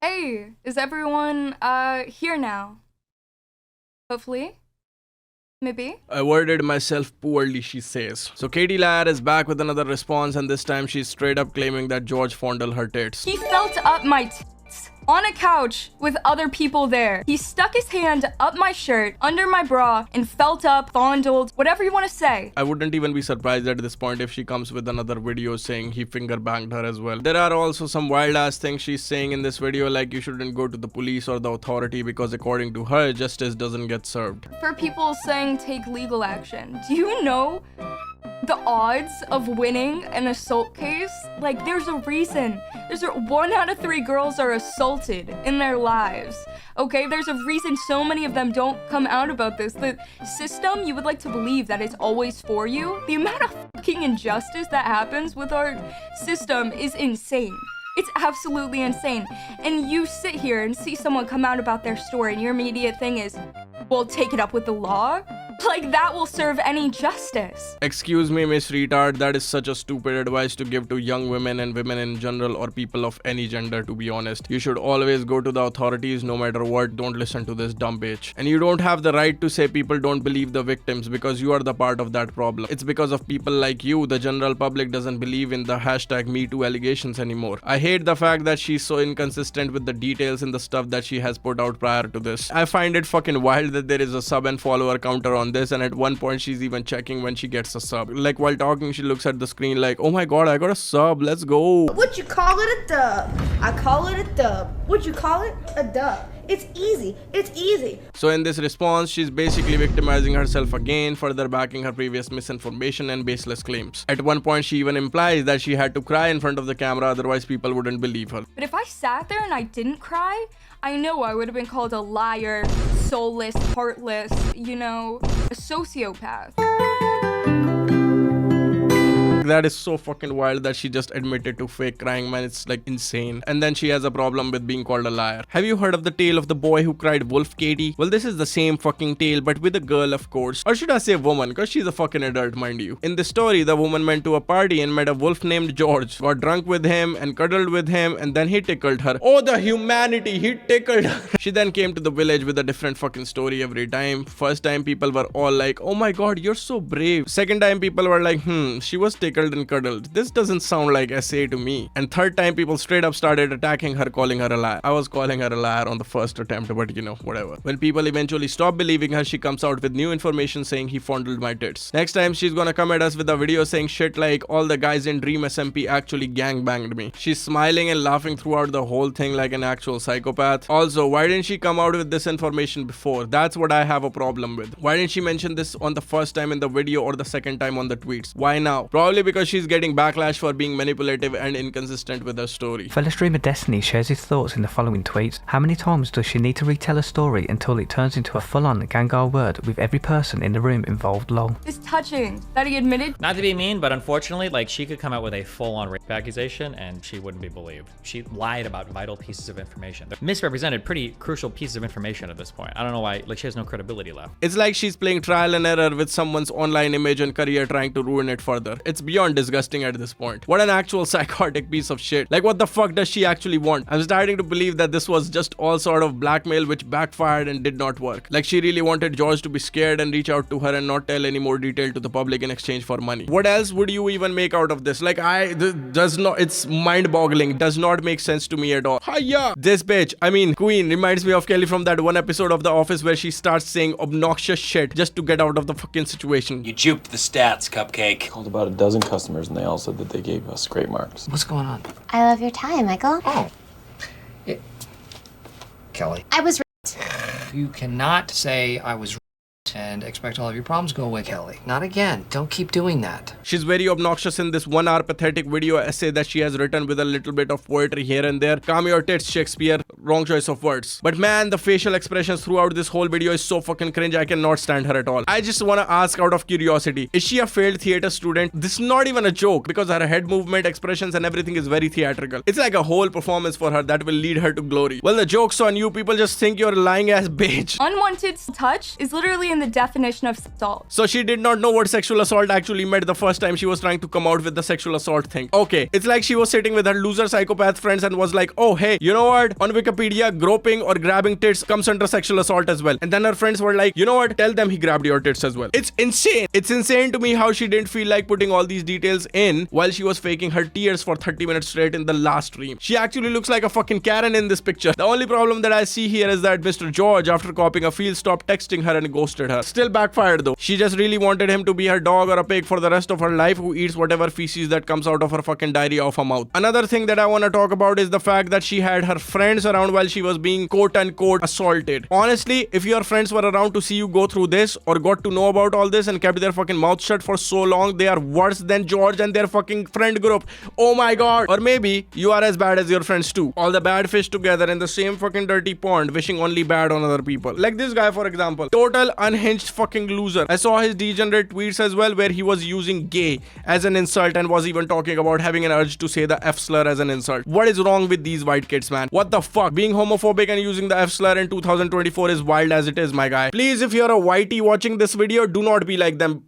Hey, is everyone here now? Hopefully. Maybe. I worded myself poorly, she says. So Katie Ladd is back with another response, and this time she's straight up claiming that George fondled her tits. He felt up my tits on a couch with other people there. He stuck his hand up my shirt, under my bra, and felt up, fondled, whatever you want to say. I wouldn't even be surprised at this point if she comes with another video saying he finger banged her as well. There are also some wild ass things she's saying in this video, like you shouldn't go to the police or the authority because according to her, justice doesn't get served. For people saying take legal action, do you know the odds of winning an assault case? Like, there's a reason. 1 out of 3 girls are assaulted in their lives. Okay, there's a reason so many of them don't come out about this. The system, you would like to believe that it's always for you. The amount of fucking injustice that happens with our system is insane. It's absolutely insane. And you sit here and see someone come out about their story and your immediate thing is, well, take it up with the law? Like, that will serve any justice. Excuse me, Miss Retard, that is such a stupid advice to give to young women and women in general or people of any gender, to be honest. You should always go to the authorities no matter what. Don't listen to this dumb bitch. And you don't have the right to say people don't believe the victims because you are the part of that problem. It's because of people like you, the general public doesn't believe in the hashtag #MeToo allegations anymore. I hate the fact that she's so inconsistent with the details in the stuff that she has put out prior to this. I find it fucking wild that there is a sub and follower counter on this, and at one point she's even checking when she gets a sub. Like, while talking, she looks at the screen like, oh my god, I got a sub, let's go. Would you call it a dub? I call it a dub. Would you call it a dub? It's easy. It's easy. So in this response, she's basically victimizing herself again, further backing her previous misinformation and baseless claims. At one point, she even implies that she had to cry in front of the camera, otherwise people wouldn't believe her. But if I sat there and I didn't cry, I know I would have been called a liar, soulless, heartless, you know, a sociopath. That is so fucking wild that she just admitted to fake crying, man. It's like insane. And then she has a problem with being called a liar. Have you heard of the tale of the boy who cried wolf, Katie? Well, this is the same fucking tale, but with a girl, of course. Or should I say woman, because she's a fucking adult, mind you. In this story, the woman went to a party and met a wolf named George, got drunk with him and cuddled with him, and then he tickled her. Oh, the humanity, he tickled her. She then came to the village with a different fucking story every time. First time, people were all like, oh my god, you're so brave. Second time, people were like, she was tickled and cuddled. This doesn't sound like SA to me. And third time, people straight up started attacking her, calling her a liar. I was calling her a liar on the first attempt, but you know, whatever. When people eventually stop believing her, she comes out with new information saying he fondled my tits. Next time, she's gonna come at us with a video saying shit like all the guys in Dream SMP actually gangbanged me. She's smiling and laughing throughout the whole thing like an actual psychopath. Also, why didn't she come out with this information before? That's what I have a problem with. Why didn't she mention this on the first time in the video or the second time on the tweets? Why now? Probably because she's getting backlash for being manipulative and inconsistent with her story. Fellow streamer Destiny shares his thoughts in the following tweets. How many times does she need to retell a story until it turns into a full-on Gengar word with every person in the room involved? Lol. It's touching that he admitted. Not to be mean, but unfortunately, like, she could come out with a full-on rape accusation and she wouldn't be believed. She lied about vital pieces of information. They're misrepresented pretty crucial pieces of information at this point. I don't know why, like, she has no credibility left. It's like she's playing trial and error with someone's online image and career, trying to ruin it further. It's beyond disgusting at this point. What an actual psychotic piece of shit. Like, what the fuck does she actually want? I'm starting to believe that this was just all sort of blackmail which backfired and did not work. Like, she really wanted George to be scared and reach out to her and not tell any more detail to the public in exchange for money. What else would you even make out of this? Like, it's mind-boggling. Does not make sense to me at all. Hiya! This bitch, I mean, Queen, reminds me of Kelly from that one episode of The Office where she starts saying obnoxious shit just to get out of the fucking situation. You juked the stats, Cupcake. Called about a dozen customers and they all said that they gave us great marks. What's going on? I love your tie, Michael. Oh. Kelly. I was You cannot say I was and expect all of your problems to go away, Kelly. Not again. Don't keep doing that. She's very obnoxious in this 1 hour pathetic video essay that she has written with a little bit of poetry here and there. Calm your tits, Shakespeare. Wrong choice of words. But man, the facial expressions throughout this whole video is so fucking cringe. I cannot stand her at all. I just want to ask out of curiosity, is she a failed theater student? This is not even a joke because her head movement, expressions and everything is very theatrical. It's like a whole performance for her that will lead her to glory. Well, the joke's on you. People just think you're a lying ass bitch. Unwanted touch is literally in the the definition of assault. So she did not know what sexual assault actually meant the first time she was trying to come out with the sexual assault thing. Okay, it's like she was sitting with her loser psychopath friends and was like, oh hey, you know what? On Wikipedia, groping or grabbing tits comes under sexual assault as well. And then her friends were like, you know what? Tell them he grabbed your tits as well. It's insane. It's insane to me how she didn't feel like putting all these details in while she was faking her tears for 30 minutes straight in the last stream. She actually looks like a fucking Karen in this picture. The only problem that I see here is that Mr. George, after copying a field, stopped texting her and ghosted her. Still backfired though. She just really wanted him to be her dog or a pig for the rest of her life who eats whatever feces that comes out of her fucking diarrhea of her mouth. Another thing that I want to talk about is the fact that she had her friends around while she was being quote unquote assaulted. Honestly, if your friends were around to see you go through this or got to know about all this and kept their fucking mouth shut for so long, they are worse than George and their fucking friend group. Oh my god. Or maybe you are as bad as your friends too. All the bad fish together in the same fucking dirty pond, wishing only bad on other people. Like this guy, for example. Total unhinged fucking loser. I saw his degenerate tweets as well where he was using gay as an insult and was even talking about having an urge to say the F slur as an insult. What is wrong with these white kids, man? What the fuck? Being homophobic and using the F slur in 2024 is wild as it is, my guy. Please, if you're a whitey watching this video, do not be like them.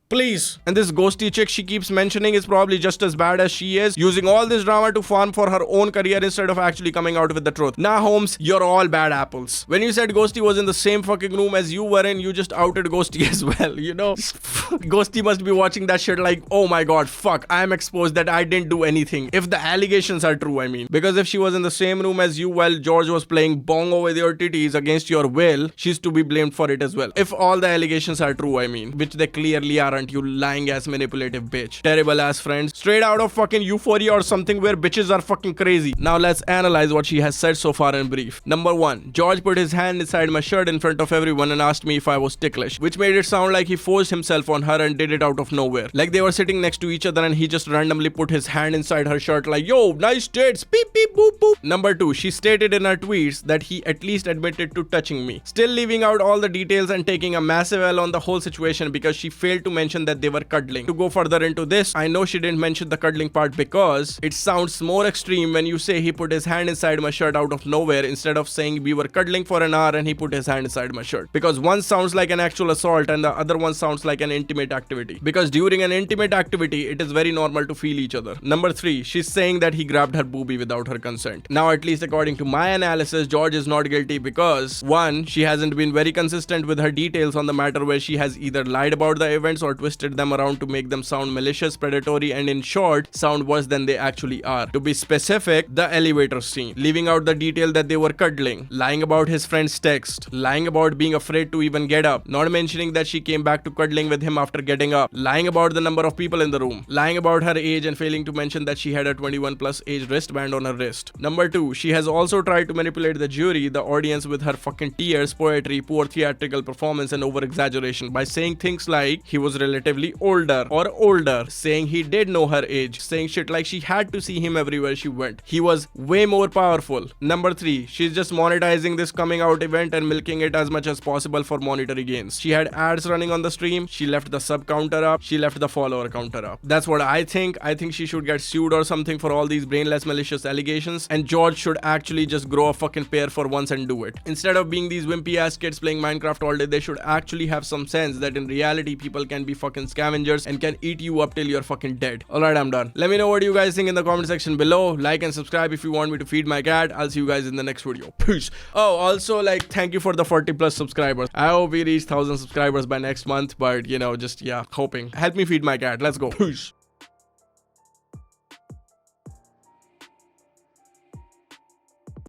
Please. And this ghosty chick she keeps mentioning is probably just as bad as she is, using all this drama to farm for her own career instead of actually coming out with the truth. Nah, Holmes, you're all bad apples. When you said Ghosty was in the same fucking room as you were in, you just outed Ghosty as well, you know? Ghosty must be watching that shit like, oh my god, fuck, I am exposed that I didn't do anything. If the allegations are true, I mean. Because if she was in the same room as you while George was playing bongo with your titties against your will, she's to be blamed for it as well. If all the allegations are true, I mean. Which they clearly aren't, you lying ass manipulative bitch. Terrible ass friends. Straight out of fucking Euphoria or something where bitches are fucking crazy. Now let's analyze what she has said so far in brief. Number 1. George put his hand inside my shirt in front of everyone and asked me if I was ticklish, which made it sound like he forced himself on her and did it out of nowhere. Like they were sitting next to each other and he just randomly put his hand inside her shirt like, yo, nice tits, beep beep boop boop. Number 2. She stated in her tweets that he at least admitted to touching me, still leaving out all the details and taking a massive L on the whole situation because she failed to mention that they were cuddling. To go further into this, I know she didn't mention the cuddling part because it sounds more extreme when you say he put his hand inside my shirt out of nowhere instead of saying we were cuddling for an hour and he put his hand inside my shirt. Because one sounds like an actual assault and the other one sounds like an intimate activity. Because during an intimate activity, it is very normal to feel each other. Number 3, she's saying that he grabbed her boobie without her consent. Now, at least according to my analysis, George is not guilty because 1, she hasn't been very consistent with her details on the matter where she has either lied about the events or twisted them around to make them sound malicious, predatory, and in short, sound worse than they actually are. To be specific, the elevator scene, leaving out the detail that they were cuddling, lying about his friend's text, lying about being afraid to even get up, not mentioning that she came back to cuddling with him after getting up, lying about the number of people in the room, lying about her age and failing to mention that she had a 21 plus age wristband on her wrist. Number 2, she has also tried to manipulate the jury, the audience with her fucking tears, poetry, poor theatrical performance, and over exaggeration by saying things like he was relatively older, saying he did know her age, saying shit like she had to see him everywhere she went. He was way more powerful. Number 3, she's just monetizing this coming out event and milking it as much as possible for monetary gains. She had ads running on the stream, she left the sub counter up, she left the follower counter up. That's what I think. I think she should get sued or something for all these brainless malicious allegations, and George should actually just grow a fucking pair for once and do it. Instead of being these wimpy ass kids playing Minecraft all day, they should actually have some sense that in reality people can be fucking scavengers and can eat you up till you're fucking dead. Alright, I'm done. Let me know what you guys think in the comment section below. Like and subscribe if you want me to feed my cat. I'll see you guys in the next video. Peace. Oh, also, like, thank you for the 40 plus subscribers. I hope we reach 1000 subscribers by next month, but you know, just yeah, hoping. Help me feed my cat. Let's go. Peace.